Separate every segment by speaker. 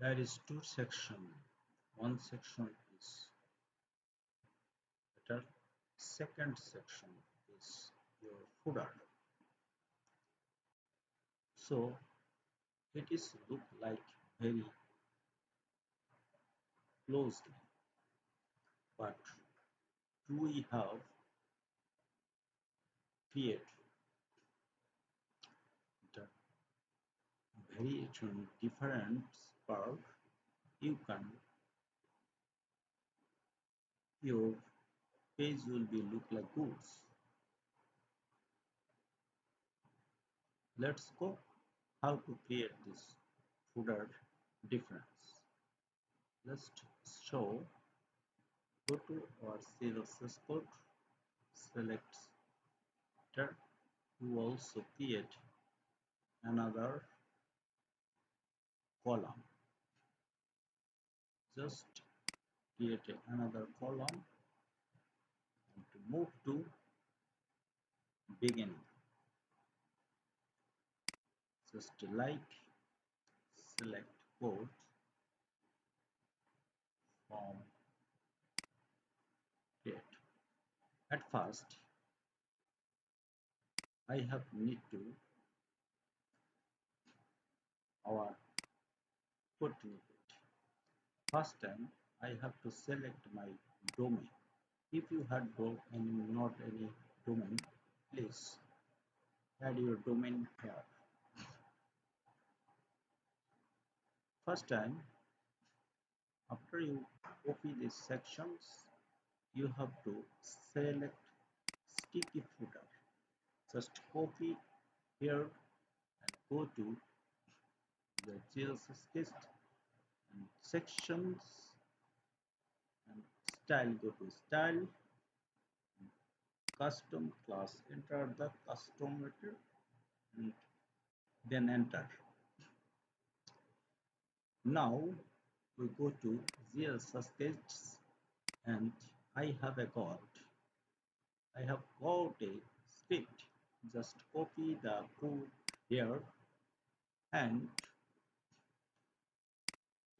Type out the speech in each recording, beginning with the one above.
Speaker 1: There is two section. One section is better. Second section is your footer. So it is look like very closely, but do we have create the variation different part? You can your page will be look like goods. Let's go how to create this footer difference. Let's show. Go to our sales code, select enter. You also create another column. Just create another column and to move to beginning. Just like select code from create. At first, I have need to our code snippet. First time, I have to select my domain. If you had not any domain, please add your domain here. First time, after you copy these sections, you have to select sticky footer. Just copy here and go to the CSS list and sections and style. Go to style, custom class. Enter the custom method and then enter. Now we go to CSS sketches and I have got a script. Just copy the code here and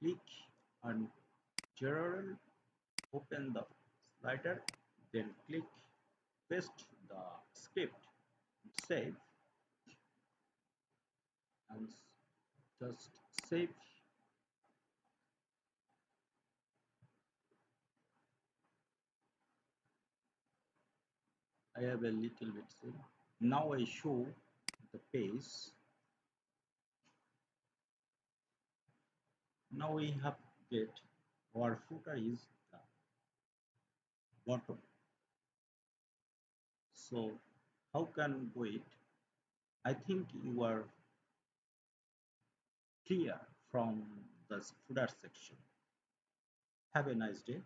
Speaker 1: click on general, open the slider, then click paste the script, save and just save. I have a little bit saved. Now I show the page. Now we have get our footer is the bottom. So how can we it? I think you are clear from the footer section. Have a nice day.